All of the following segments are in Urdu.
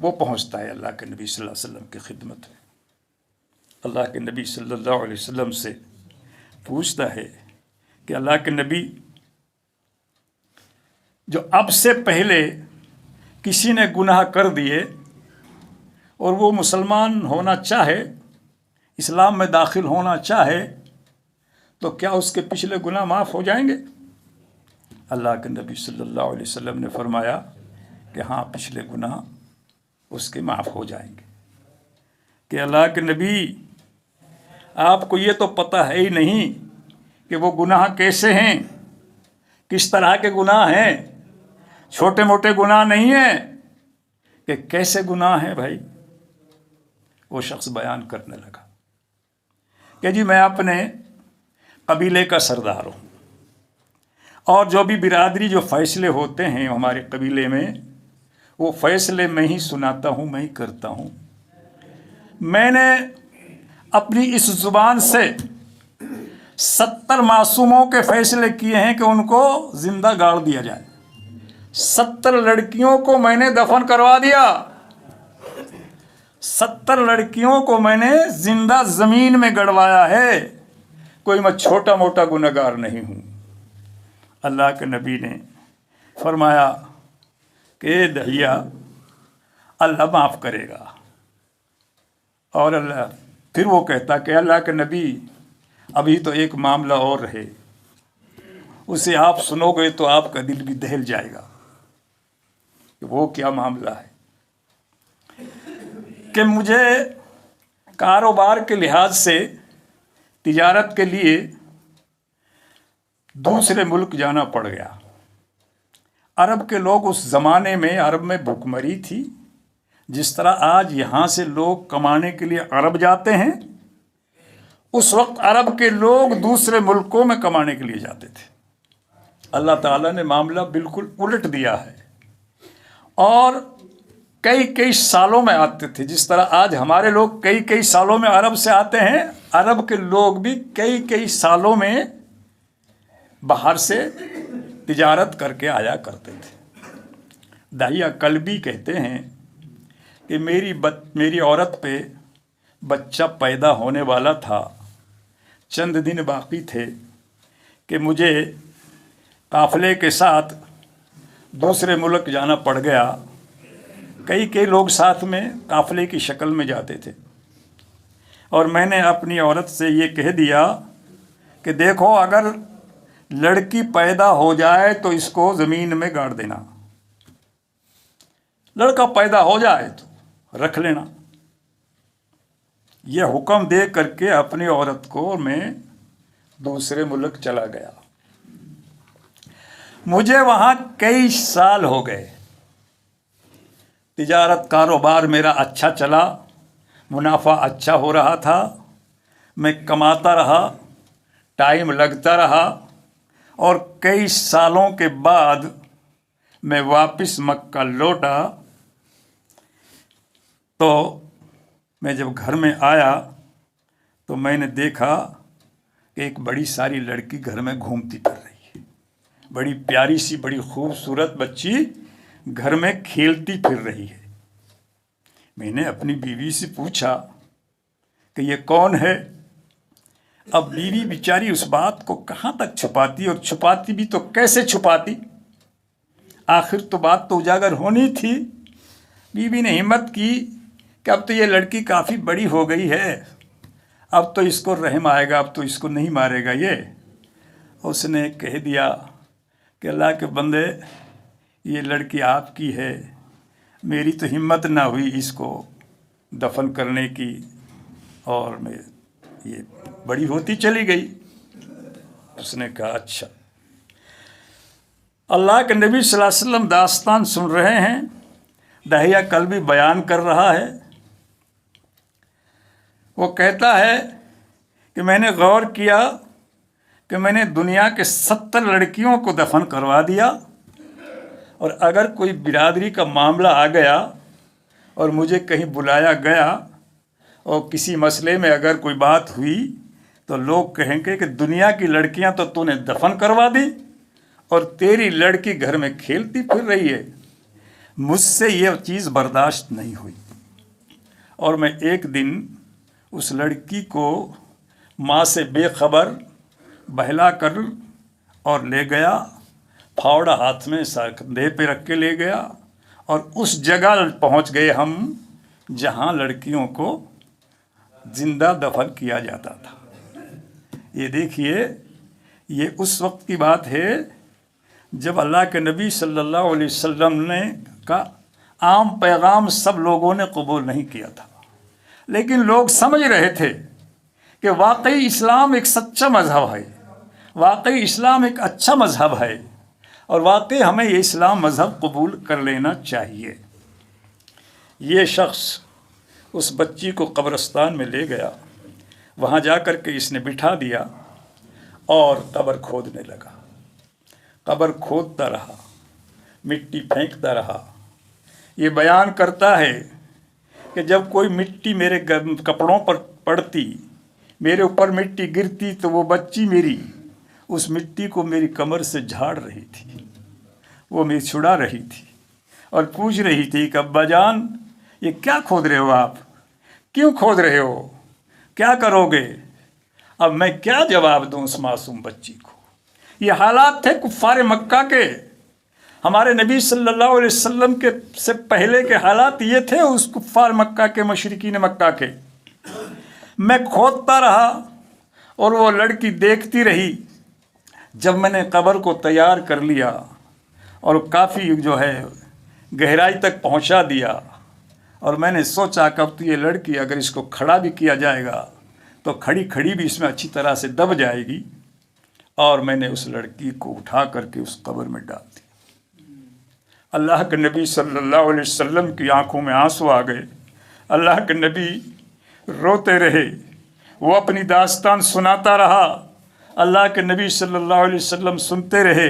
وہ پہنچتا ہے اللہ کے نبی صلی اللہ علیہ وسلم کی خدمت میں. اللہ کے نبی صلی اللہ علیہ وسلم سے پوچھتا ہے کہ اللہ کے نبی، جو اب سے پہلے کسی نے گناہ کر دیے اور وہ مسلمان ہونا چاہے، اسلام میں داخل ہونا چاہے، تو کیا اس کے پچھلے گناہ معاف ہو جائیں گے؟ اللہ کے نبی صلی اللہ علیہ وسلم نے فرمایا کہ ہاں، پچھلے گناہ اس کے معاف ہو جائیں گے. کہ اللہ کے نبی، آپ کو یہ تو پتہ ہے ہی نہیں کہ وہ گناہ کیسے ہیں، کس طرح کے گناہ ہیں. چھوٹے موٹے گناہ نہیں ہیں کہ کیسے گناہ ہیں بھائی. وہ شخص بیان کرنے لگا کہ جی، میں اپنے قبیلے کا سردار ہوں، اور جو بھی برادری جو فیصلے ہوتے ہیں ہمارے قبیلے میں، وہ فیصلے میں ہی سناتا ہوں، میں ہی کرتا ہوں. میں نے اپنی اس زبان سے 70 معصوموں کے فیصلے کیے ہیں کہ ان کو زندہ گاڑ دیا جائے. 70 لڑکیوں کو میں نے دفن کروا دیا. 70 لڑکیوں کو میں نے زندہ زمین میں گڑوایا ہے. کوئی میں چھوٹا موٹا گنہگار نہیں ہوں. اللہ کے نبی نے فرمایا کہ دہیا، اللہ معاف کرے گا. اور اللہ پھر وہ کہتا کہ اللہ کے نبی، ابھی تو ایک معاملہ اور ہے، اسے آپ سنو گے تو آپ کا دل بھی دہل جائے گا. کہ وہ کیا معاملہ ہے؟ کہ مجھے کاروبار کے لحاظ سے، تجارت کے لیے دوسرے ملک جانا پڑ گیا. عرب کے لوگ اس زمانے میں، عرب میں بھوکمری تھی. جس طرح آج یہاں سے لوگ کمانے کے لیے عرب جاتے ہیں، اس وقت عرب کے لوگ دوسرے ملکوں میں کمانے کے لیے جاتے تھے. اللہ تعالیٰ نے معاملہ بالکل الٹ دیا ہے، اور کئی سالوں میں آتے تھے. جس طرح آج ہمارے لوگ کئی سالوں میں عرب سے آتے ہیں، عرب کے لوگ بھی کئی سالوں میں باہر سے تجارت کر کے آیا کرتے تھے. داہیہ کلبی کہتے ہیں کہ میری عورت پہ بچہ پیدا ہونے والا تھا. چند دن باقی تھے کہ مجھے قافلے کے ساتھ دوسرے ملک جانا پڑ گیا. کئی لوگ ساتھ میں قافلے کی شکل میں جاتے تھے، اور میں نے اپنی عورت سے یہ کہہ دیا کہ دیکھو، اگر لڑکی پیدا ہو جائے تو اس کو زمین میں گاڑ دینا، لڑکا پیدا ہو جائے تو رکھ لینا. یہ حکم دے کر کے اپنی عورت کو میں دوسرے ملک چلا گیا. مجھے وہاں کئی سال ہو گئے. تجارت کاروبار میرا اچھا چلا، منافع اچھا ہو رہا تھا، میں کماتا رہا، ٹائم لگتا رہا، اور کئی سالوں کے بعد میں واپس مکہ لوٹا. تو میں جب گھر میں آیا تو میں نے دیکھا کہ ایک بڑی ساری لڑکی گھر میں گھومتی پھر رہی ہے. بڑی پیاری سی، بڑی خوبصورت بچی گھر میں کھیلتی پھر رہی ہے. میں نے اپنی بیوی سے پوچھا کہ یہ کون ہے؟ اب بیوی بیچاری اس بات کو کہاں تک چھپاتی، اور چھپاتی بھی تو کیسے چھپاتی؟ آخر تو بات تو اجاگر ہونی تھی. بیوی نے ہمت کی کہ اب تو یہ لڑکی کافی بڑی ہو گئی ہے، اب تو اس کو رحم آئے گا، اب تو اس کو نہیں مارے گا یہ. اس نے کہہ دیا کہ اللہ کے بندے، یہ لڑکی آپ کی ہے، میری تو ہمت نہ ہوئی اس کو دفن کرنے کی، اور میں یہ بڑی ہوتی چلی گئی. اس نے کہا اچھا. اللہ کے نبی صلی اللہ علیہ وسلم داستان سن رہے ہیں، داہیہ کلبی بیان کر رہا ہے. وہ کہتا ہے کہ میں نے غور کیا کہ میں نے دنیا کے 70 لڑکیوں کو دفن کروا دیا، اور اگر کوئی برادری کا معاملہ آ گیا اور مجھے کہیں بلایا گیا اور کسی مسئلے میں اگر کوئی بات ہوئی تو لوگ کہیں گے کہ دنیا کی لڑکیاں تو نے دفن کروا دی اور تیری لڑکی گھر میں کھیلتی پھر رہی ہے. مجھ سے یہ چیز برداشت نہیں ہوئی، اور میں ایک دن اس لڑکی کو ماں سے بے خبر بہلا کر اور لے گیا، پھاوڑا ہاتھ میں کندھے پہ رکھ کے لے گیا، اور اس جگہ پہنچ گئے ہم جہاں لڑکیوں کو زندہ دفن کیا جاتا تھا۔ یہ دیکھیے، یہ اس وقت کی بات ہے جب اللہ کے نبی صلی اللہ علیہ وسلم نے کا عام پیغام سب لوگوں نے قبول نہیں کیا تھا، لیکن لوگ سمجھ رہے تھے کہ واقعی اسلام ایک سچا مذہب ہے، واقعی اسلام ایک اچھا مذہب ہے، اور واقعی ہمیں یہ اسلام مذہب قبول کر لینا چاہیے۔ یہ شخص اس بچی کو قبرستان میں لے گیا، وہاں جا کر کے اس نے بٹھا دیا اور قبر کھودنے لگا۔ قبر کھودتا رہا، مٹی پھینکتا رہا۔ یہ بیان کرتا ہے کہ جب کوئی مٹی میرے کپڑوں پر پڑتی، میرے اوپر مٹی گرتی، تو وہ بچی میری اس مٹی کو میری کمر سے جھاڑ رہی تھی، وہ میری چھڑا رہی تھی اور پوچھ رہی تھی کہ ابا جان یہ کیا کھود رہے ہو، آپ کیوں کھود رہے ہو، کیا کرو گے؟ اب میں کیا جواب دوں اس معصوم بچی کو؟ یہ حالات تھے کفار مکہ کے، ہمارے نبی صلی اللہ علیہ وسلم کے سے پہلے کے حالات یہ تھے اس کفار مکہ کے، مشرکین مکہ کے۔ میں کھودتا رہا اور وہ لڑکی دیکھتی رہی۔ جب میں نے قبر کو تیار کر لیا اور کافی جو ہے گہرائی تک پہنچا دیا، اور میں نے سوچا کہ اب تو یہ لڑکی اگر اس کو کھڑا بھی کیا جائے گا تو کھڑی کھڑی بھی اس میں اچھی طرح سے دب جائے گی، اور میں نے اس لڑکی کو اٹھا کر کے اس قبر میں ڈال دیا۔ اللہ کے نبی صلی اللہ علیہ وسلم کی آنکھوں میں آنسو آ گئے، اللہ کے نبی روتے رہے، وہ اپنی داستان سناتا رہا، اللہ کے نبی صلی اللہ علیہ وسلم سنتے رہے،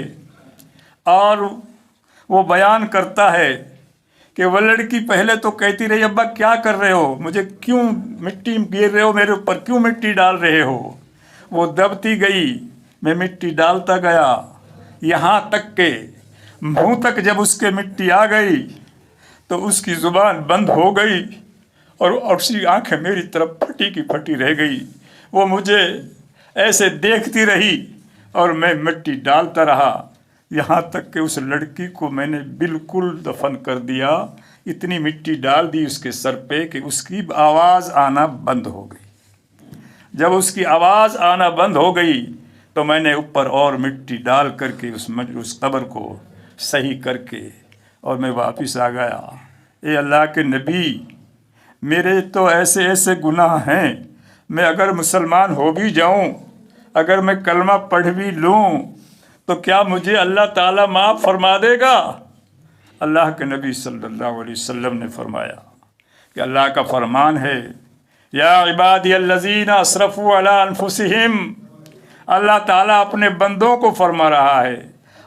اور وہ بیان کرتا ہے کہ وہ لڑکی پہلے تو کہتی رہی ابا کیا کر رہے ہو، مجھے کیوں مٹی گر رہے ہو، میرے اوپر کیوں مٹی ڈال رہے ہو؟ وہ دبتی گئی، میں مٹی ڈالتا گیا، یہاں تک کہ منہ تک جب اس کے مٹی آ گئی تو اس کی زبان بند ہو گئی، اور اس کی آنکھیں میری طرف پھٹی کی پھٹی رہ گئی۔ وہ مجھے ایسے دیکھتی رہی اور میں مٹی ڈالتا رہا، یہاں تک کہ اس لڑکی کو میں نے بالکل دفن کر دیا، اتنی مٹی ڈال دی اس کے سر پہ کہ اس کی آواز آنا بند ہو گئی۔ جب اس کی آواز آنا بند ہو گئی تو میں نے اوپر اور مٹی ڈال کر کے اس قبر کو صحیح کر کے اور میں واپس آ گیا۔ اے اللہ کے نبی، میرے تو ایسے ایسے گناہ ہیں، میں اگر مسلمان ہو بھی جاؤں، اگر میں کلمہ پڑھ بھی لوں تو کیا مجھے اللہ تعالیٰ معاف فرما دے گا؟ اللہ کے نبی صلی اللہ علیہ وسلم نے فرمایا کہ اللہ کا فرمان ہے، یا عبادی الذین اسرفوا علی انفسہم۔ اللہ تعالیٰ اپنے بندوں کو فرما رہا ہے،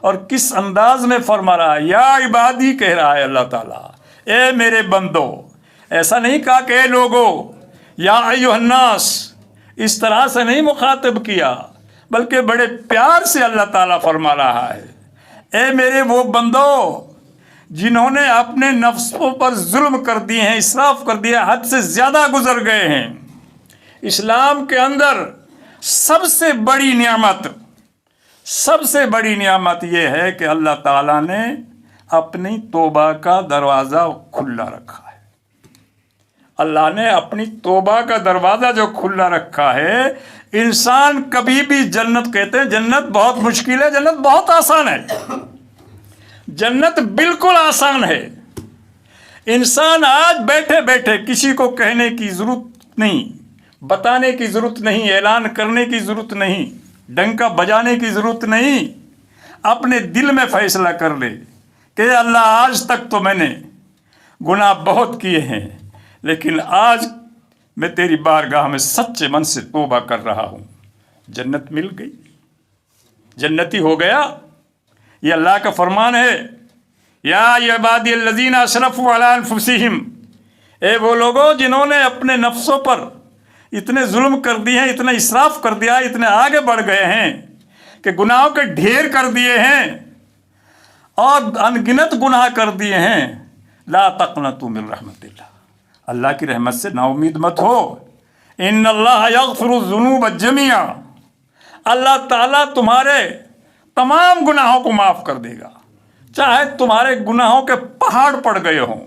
اور کس انداز میں فرما رہا ہے؟ یا عبادی کہہ رہا ہے اللہ تعالیٰ، اے میرے بندو۔ ایسا نہیں کہا کہ اے لوگو، یا ایھا الناس، اس طرح سے نہیں مخاطب کیا، بلکہ بڑے پیار سے اللہ تعالیٰ فرما رہا ہے، اے میرے وہ بندو جنہوں نے اپنے نفسوں پر ظلم کر دیے ہیں، اسراف کر دیا، حد سے زیادہ گزر گئے ہیں۔ اسلام کے اندر سب سے بڑی نعمت یہ ہے کہ اللہ تعالیٰ نے اپنی توبہ کا دروازہ کھلا رکھا ہے۔ اللہ نے اپنی توبہ کا دروازہ جو کھلا رکھا ہے، انسان کبھی بھی جنت، کہتے ہیں جنت بہت مشکل ہے، جنت بہت آسان ہے، جنت بالکل آسان ہے۔ انسان آج بیٹھے بیٹھے کسی کو کہنے کی ضرورت نہیں، بتانے کی ضرورت نہیں، اعلان کرنے کی ضرورت نہیں، ڈنکا بجانے کی ضرورت نہیں، اپنے دل میں فیصلہ کر لے کہ اللہ آج تک تو میں نے گناہ بہت کیے ہیں، لیکن آج میں تیری بارگاہ میں سچے من سے توبہ کر رہا ہوں، جنت مل گئی، جنتی ہو گیا۔ یہ اللہ کا فرمان ہے، یا عبادی الذین اسرفوا علی انفسہم، اے وہ لوگوں جنہوں نے اپنے نفسوں پر اتنے ظلم کر دیے ہیں، اتنا اسراف کر دیا، اتنے آگے بڑھ گئے ہیں کہ گناہوں کے ڈھیر کر دیے ہیں اور ان گنت گناہ کر دیے ہیں۔ لا تقنطوا من رحمت اللہ، اللہ کی رحمت سے نا امید مت ہو. ان اللہ یغفر الذنوب جميعا، اللہ تعالیٰ تمہارے تمام گناہوں کو معاف کر دے گا، چاہے تمہارے گناہوں کے پہاڑ پڑ گئے ہوں،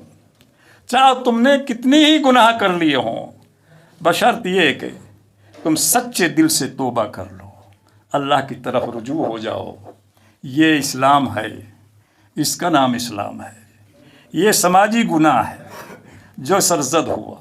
چاہے تم نے کتنی ہی گناہ کر لیے ہوں، بشرط یہ کہ تم سچے دل سے توبہ کر لو، اللہ کی طرف رجوع ہو جاؤ. یہ اسلام ہے، اس کا نام اسلام ہے. یہ سماجی گناہ ہے جو سرزد ہوا.